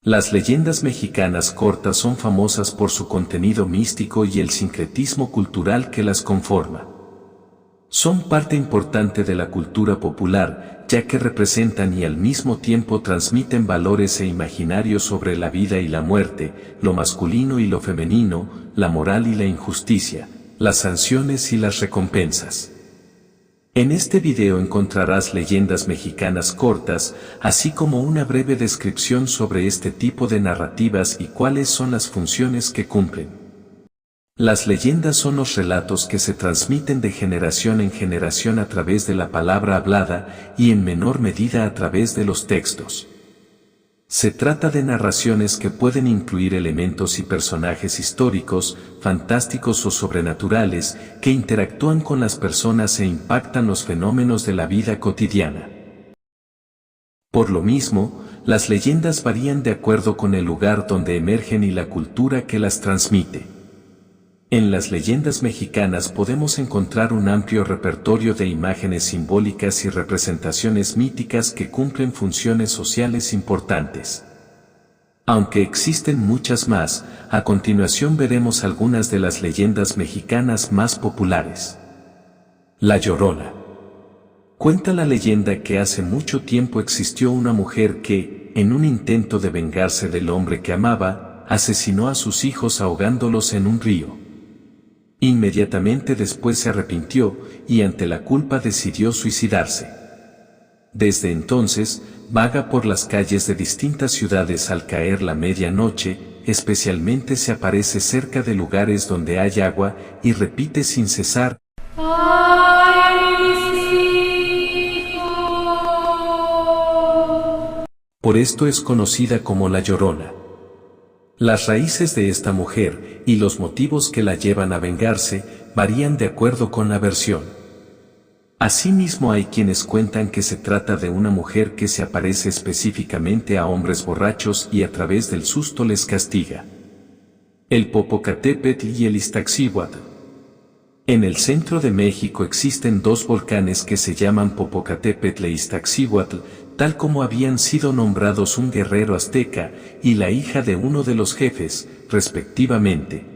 Las leyendas mexicanas cortas son famosas por su contenido místico y el sincretismo cultural que las conforma. Son parte importante de la cultura popular, ya que representan y al mismo tiempo transmiten valores e imaginarios sobre la vida y la muerte, lo masculino y lo femenino, la moral y la injusticia, las sanciones y las recompensas. En este video encontrarás leyendas mexicanas cortas, así como una breve descripción sobre este tipo de narrativas y cuáles son las funciones que cumplen. Las leyendas son los relatos que se transmiten de generación en generación a través de la palabra hablada y en menor medida a través de los textos. Se trata de narraciones que pueden incluir elementos y personajes históricos, fantásticos o sobrenaturales, que interactúan con las personas e impactan los fenómenos de la vida cotidiana. Por lo mismo, las leyendas varían de acuerdo con el lugar donde emergen y la cultura que las transmite. En las leyendas mexicanas podemos encontrar un amplio repertorio de imágenes simbólicas y representaciones míticas que cumplen funciones sociales importantes. Aunque existen muchas más, a continuación veremos algunas de las leyendas mexicanas más populares. La Llorona. Cuenta la leyenda que hace mucho tiempo existió una mujer que, en un intento de vengarse del hombre que amaba, asesinó a sus hijos ahogándolos en un río. Inmediatamente después se arrepintió y ante la culpa decidió suicidarse. Desde entonces, vaga por las calles de distintas ciudades al caer la medianoche, especialmente se aparece cerca de lugares donde hay agua y repite sin cesar: ¡ay, mis hijos! Por esto es conocida como la Llorona. Las raíces de esta mujer y los motivos que la llevan a vengarse varían de acuerdo con la versión. Asimismo hay quienes cuentan que se trata de una mujer que se aparece específicamente a hombres borrachos y a través del susto les castiga. El Popocatépetl y el Iztaccíhuatl. En el centro de México existen dos volcanes que se llaman Popocatépetl e Iztaccíhuatl, tal como habían sido nombrados un guerrero azteca y la hija de uno de los jefes, respectivamente.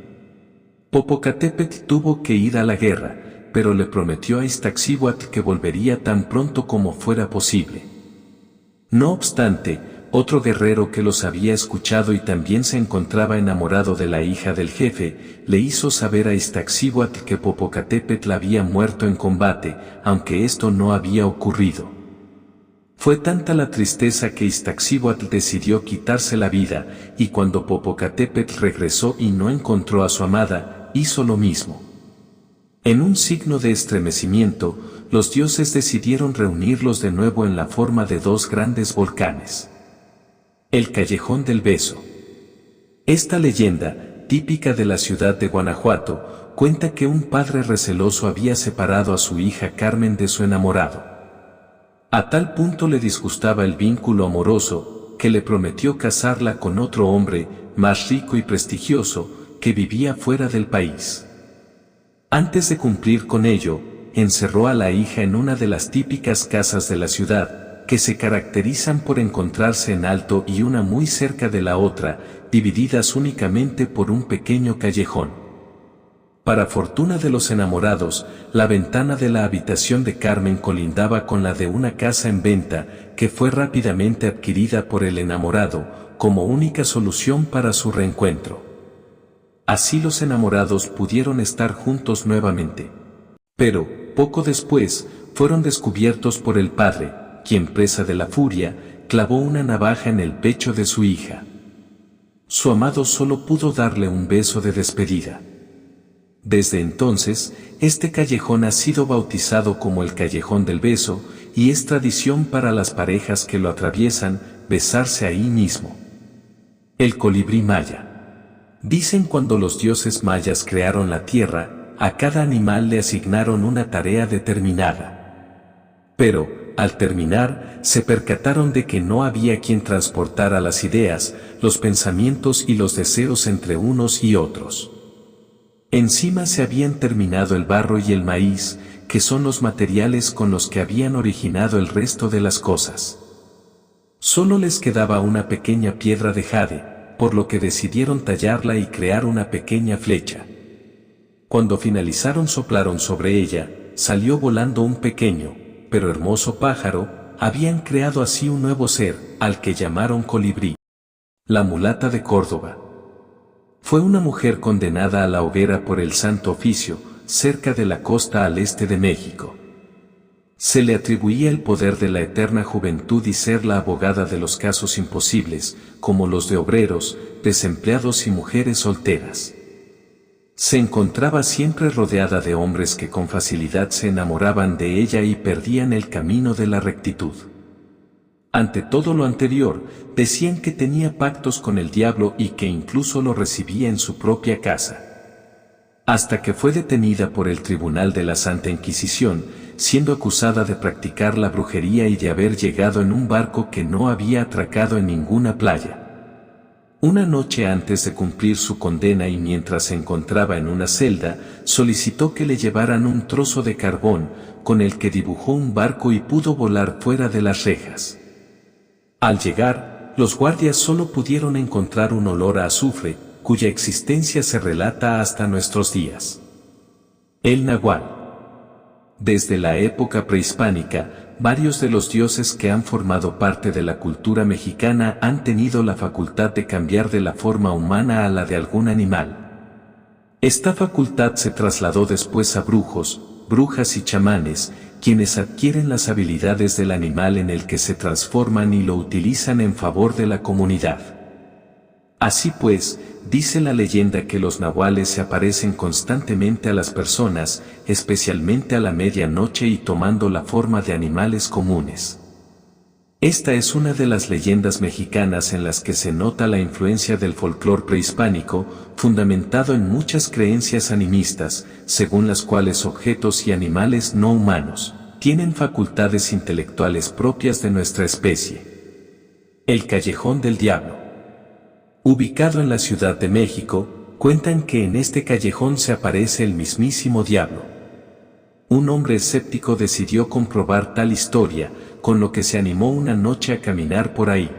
Popocatépetl tuvo que ir a la guerra, pero le prometió a Iztaccíhuatl que volvería tan pronto como fuera posible. No obstante, otro guerrero que los había escuchado y también se encontraba enamorado de la hija del jefe, le hizo saber a Iztaccíhuatl que Popocatépetl había muerto en combate, aunque esto no había ocurrido. Fue tanta la tristeza que Iztaccíhuatl decidió quitarse la vida, y cuando Popocatépetl regresó y no encontró a su amada, hizo lo mismo. En un signo de estremecimiento, los dioses decidieron reunirlos de nuevo en la forma de dos grandes volcanes. El Callejón del Beso. Esta leyenda, típica de la ciudad de Guanajuato, cuenta que un padre receloso había separado a su hija Carmen de su enamorado. A tal punto le disgustaba el vínculo amoroso, que le prometió casarla con otro hombre, más rico y prestigioso, que vivía fuera del país. Antes de cumplir con ello, encerró a la hija en una de las típicas casas de la ciudad, que se caracterizan por encontrarse en alto y una muy cerca de la otra, divididas únicamente por un pequeño callejón. Para fortuna de los enamorados, la ventana de la habitación de Carmen colindaba con la de una casa en venta, que fue rápidamente adquirida por el enamorado, como única solución para su reencuentro. Así los enamorados pudieron estar juntos nuevamente. Pero, poco después, fueron descubiertos por el padre, quien presa de la furia, clavó una navaja en el pecho de su hija. Su amado solo pudo darle un beso de despedida. Desde entonces, este callejón ha sido bautizado como el Callejón del Beso, y es tradición para las parejas que lo atraviesan, besarse ahí mismo. El colibrí maya. Dicen cuando los dioses mayas crearon la tierra, a cada animal le asignaron una tarea determinada. Pero, al terminar, se percataron de que no había quien transportara las ideas, los pensamientos y los deseos entre unos y otros. Encima se habían terminado el barro y el maíz, que son los materiales con los que habían originado el resto de las cosas. Solo les quedaba una pequeña piedra de jade, por lo que decidieron tallarla y crear una pequeña flecha. Cuando finalizaron soplaron sobre ella, salió volando un pequeño, pero hermoso pájaro. Habían creado así un nuevo ser, al que llamaron colibrí. La mulata de Córdoba. Fue una mujer condenada a la hoguera por el Santo Oficio, cerca de la costa al este de México. Se le atribuía el poder de la eterna juventud y ser la abogada de los casos imposibles, como los de obreros, desempleados y mujeres solteras. Se encontraba siempre rodeada de hombres que con facilidad se enamoraban de ella y perdían el camino de la rectitud. Ante todo lo anterior, decían que tenía pactos con el diablo y que incluso lo recibía en su propia casa. Hasta que fue detenida por el Tribunal de la Santa Inquisición, siendo acusada de practicar la brujería y de haber llegado en un barco que no había atracado en ninguna playa. Una noche antes de cumplir su condena y mientras se encontraba en una celda, solicitó que le llevaran un trozo de carbón, con el que dibujó un barco y pudo volar fuera de las rejas. Al llegar, los guardias solo pudieron encontrar un olor a azufre, cuya existencia se relata hasta nuestros días. El Nahual. Desde la época prehispánica, varios de los dioses que han formado parte de la cultura mexicana han tenido la facultad de cambiar de la forma humana a la de algún animal. Esta facultad se trasladó después a brujos, brujas y chamanes, quienes adquieren las habilidades del animal en el que se transforman y lo utilizan en favor de la comunidad. Así pues, dice la leyenda que los nahuales se aparecen constantemente a las personas, especialmente a la medianoche y tomando la forma de animales comunes. Esta es una de las leyendas mexicanas en las que se nota la influencia del folclore prehispánico, fundamentado en muchas creencias animistas, según las cuales objetos y animales no humanos tienen facultades intelectuales propias de nuestra especie. El Callejón del Diablo. Ubicado en la Ciudad de México, cuentan que en este callejón se aparece el mismísimo diablo. Un hombre escéptico decidió comprobar tal historia, con lo que se animó una noche a caminar por ahí.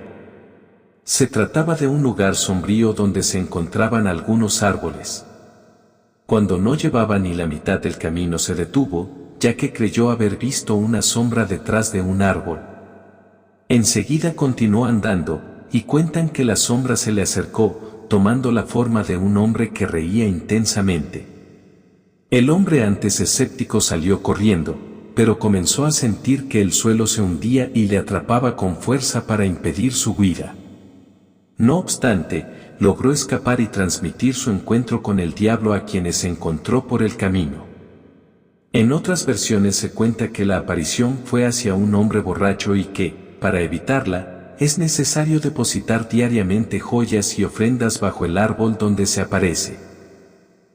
Se trataba de un lugar sombrío donde se encontraban algunos árboles. Cuando no llevaba ni la mitad del camino se detuvo, ya que creyó haber visto una sombra detrás de un árbol. Enseguida continuó andando, y cuentan que la sombra se le acercó, tomando la forma de un hombre que reía intensamente. El hombre antes escéptico salió corriendo, pero comenzó a sentir que el suelo se hundía y le atrapaba con fuerza para impedir su huida. No obstante, logró escapar y transmitir su encuentro con el diablo a quienes se encontró por el camino. En otras versiones se cuenta que la aparición fue hacia un hombre borracho y que, para evitarla, es necesario depositar diariamente joyas y ofrendas bajo el árbol donde se aparece.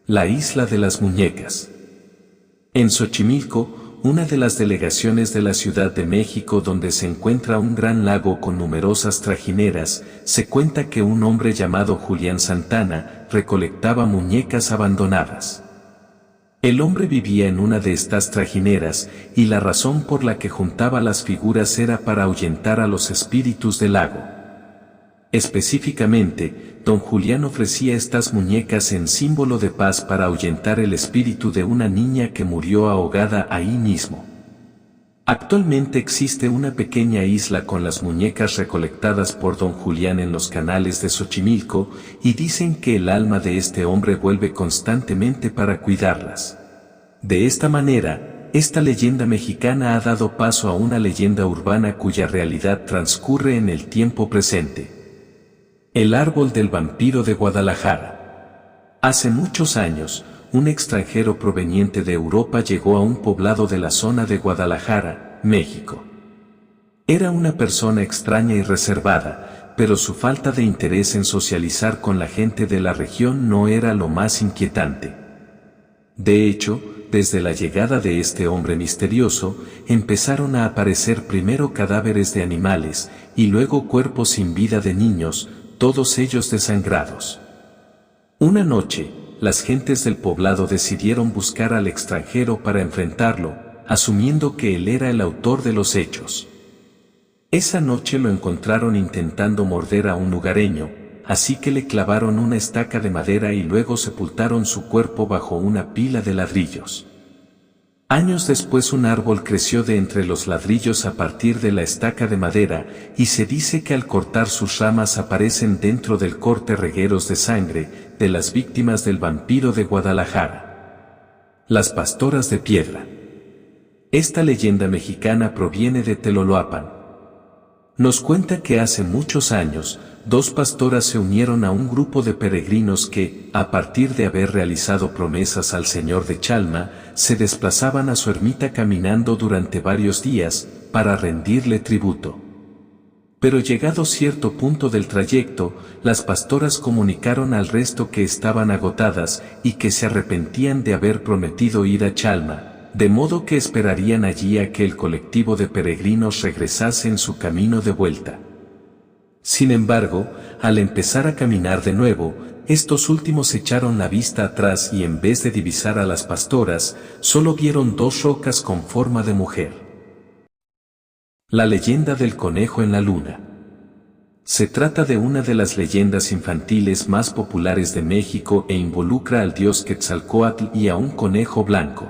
La Isla de las Muñecas. En Xochimilco, una de las delegaciones de la Ciudad de México donde se encuentra un gran lago con numerosas trajineras, se cuenta que un hombre llamado Julián Santana recolectaba muñecas abandonadas. El hombre vivía en una de estas trajineras, y la razón por la que juntaba las figuras era para ahuyentar a los espíritus del lago. Específicamente, don Julián ofrecía estas muñecas en símbolo de paz para ahuyentar el espíritu de una niña que murió ahogada ahí mismo. Actualmente existe una pequeña isla con las muñecas recolectadas por don Julián en los canales de Xochimilco, y dicen que el alma de este hombre vuelve constantemente para cuidarlas. De esta manera, esta leyenda mexicana ha dado paso a una leyenda urbana cuya realidad transcurre en el tiempo presente. El árbol del vampiro de Guadalajara. Hace muchos años, un extranjero proveniente de Europa llegó a un poblado de la zona de Guadalajara, México. Era una persona extraña y reservada, pero su falta de interés en socializar con la gente de la región no era lo más inquietante. De hecho, desde la llegada de este hombre misterioso, empezaron a aparecer primero cadáveres de animales, y luego cuerpos sin vida de niños, todos ellos desangrados. Una noche, las gentes del poblado decidieron buscar al extranjero para enfrentarlo, asumiendo que él era el autor de los hechos. Esa noche lo encontraron intentando morder a un lugareño, así que le clavaron una estaca de madera y luego sepultaron su cuerpo bajo una pila de ladrillos. Años después un árbol creció de entre los ladrillos a partir de la estaca de madera, y se dice que al cortar sus ramas aparecen dentro del corte regueros de sangre de las víctimas del vampiro de Guadalajara. Las pastoras de piedra. Esta leyenda mexicana proviene de Teloloapan. Nos cuenta que hace muchos años, dos pastoras se unieron a un grupo de peregrinos que, a partir de haber realizado promesas al Señor de Chalma, se desplazaban a su ermita caminando durante varios días, para rendirle tributo. Pero llegado cierto punto del trayecto, las pastoras comunicaron al resto que estaban agotadas y que se arrepentían de haber prometido ir a Chalma, de modo que esperarían allí a que el colectivo de peregrinos regresase en su camino de vuelta. Sin embargo, al empezar a caminar de nuevo, estos últimos echaron la vista atrás y en vez de divisar a las pastoras, solo vieron dos rocas con forma de mujer. La leyenda del conejo en la luna. Se trata de una de las leyendas infantiles más populares de México e involucra al dios Quetzalcóatl y a un conejo blanco.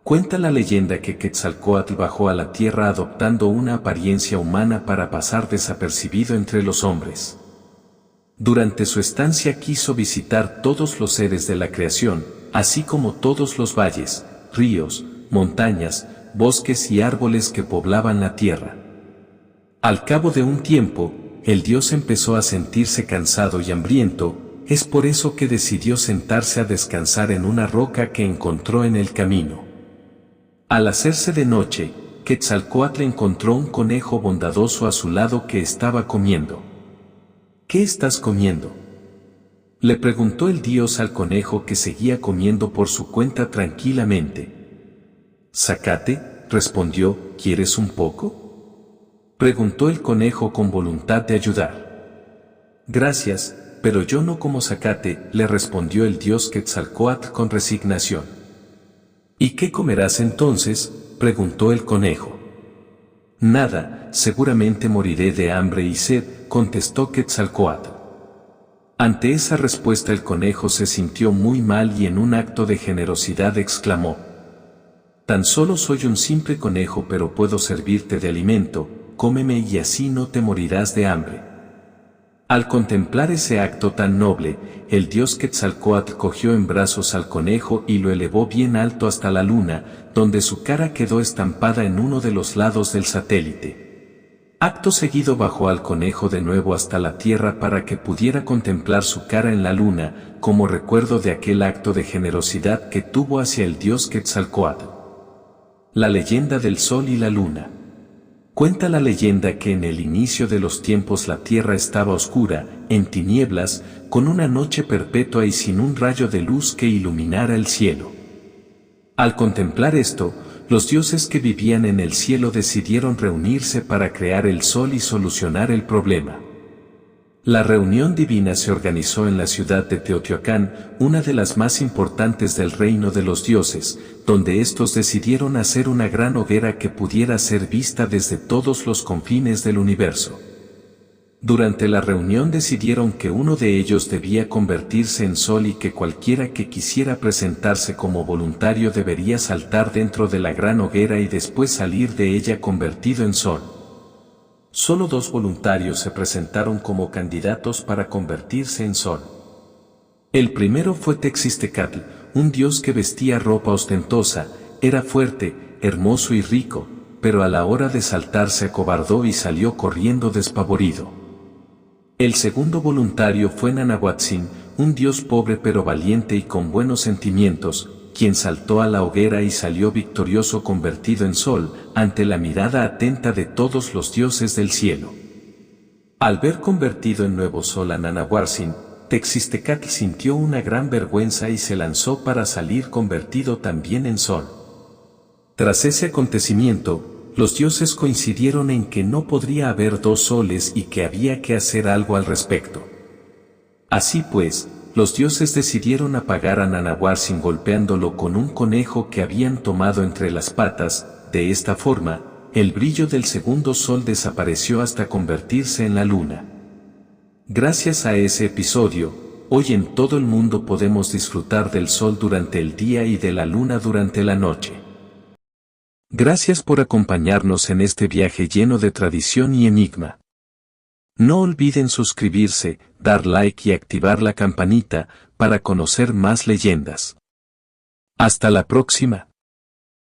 Cuenta la leyenda que Quetzalcóatl bajó a la tierra adoptando una apariencia humana para pasar desapercibido entre los hombres. Durante su estancia quiso visitar todos los seres de la creación, así como todos los valles, ríos, montañas, bosques y árboles que poblaban la tierra. Al cabo de un tiempo, el dios empezó a sentirse cansado y hambriento, es por eso que decidió sentarse a descansar en una roca que encontró en el camino. Al hacerse de noche, Quetzalcóatl encontró un conejo bondadoso a su lado que estaba comiendo. ¿Qué estás comiendo?, le preguntó el dios al conejo que seguía comiendo por su cuenta tranquilamente. Zacate, respondió, ¿quieres un poco?, preguntó el conejo con voluntad de ayudar. Gracias, pero yo no como zacate, le respondió el dios Quetzalcóatl con resignación. ¿Y qué comerás entonces?, preguntó el conejo. Nada, seguramente moriré de hambre y sed, contestó Quetzalcóatl. Ante esa respuesta el conejo se sintió muy mal y en un acto de generosidad exclamó: «Tan solo soy un simple conejo pero puedo servirte de alimento, cómeme y así no te morirás de hambre». Al contemplar ese acto tan noble, el dios Quetzalcóatl cogió en brazos al conejo y lo elevó bien alto hasta la luna, donde su cara quedó estampada en uno de los lados del satélite. Acto seguido bajó al conejo de nuevo hasta la tierra para que pudiera contemplar su cara en la luna, como recuerdo de aquel acto de generosidad que tuvo hacia el dios Quetzalcóatl. La leyenda del sol y la luna. Cuenta la leyenda que en el inicio de los tiempos la tierra estaba oscura, en tinieblas, con una noche perpetua y sin un rayo de luz que iluminara el cielo. Al contemplar esto, los dioses que vivían en el cielo decidieron reunirse para crear el sol y solucionar el problema. La reunión divina se organizó en la ciudad de Teotihuacán, una de las más importantes del reino de los dioses, donde estos decidieron hacer una gran hoguera que pudiera ser vista desde todos los confines del universo. Durante la reunión decidieron que uno de ellos debía convertirse en sol y que cualquiera que quisiera presentarse como voluntario debería saltar dentro de la gran hoguera y después salir de ella convertido en sol. Solo 2 voluntarios se presentaron como candidatos para convertirse en sol. El primero fue Texistecatl, un dios que vestía ropa ostentosa, era fuerte, hermoso y rico, pero a la hora de saltar se acobardó y salió corriendo despavorido. El segundo voluntario fue Nanahuatzin, un dios pobre pero valiente y con buenos sentimientos, quien saltó a la hoguera y salió victorioso convertido en sol, ante la mirada atenta de todos los dioses del cielo. Al ver convertido en nuevo sol a Nanahuatzin, Texistecatl sintió una gran vergüenza y se lanzó para salir convertido también en sol. Tras ese acontecimiento, los dioses coincidieron en que no podría haber 2 soles y que había que hacer algo al respecto. Así pues, los dioses decidieron apagar a Nanahuatzin golpeándolo con un conejo que habían tomado entre las patas. De esta forma, el brillo del segundo sol desapareció hasta convertirse en la luna. Gracias a ese episodio, hoy en todo el mundo podemos disfrutar del sol durante el día y de la luna durante la noche. Gracias por acompañarnos en este viaje lleno de tradición y enigma. No olviden suscribirse, dar like y activar la campanita para conocer más leyendas. Hasta la próxima.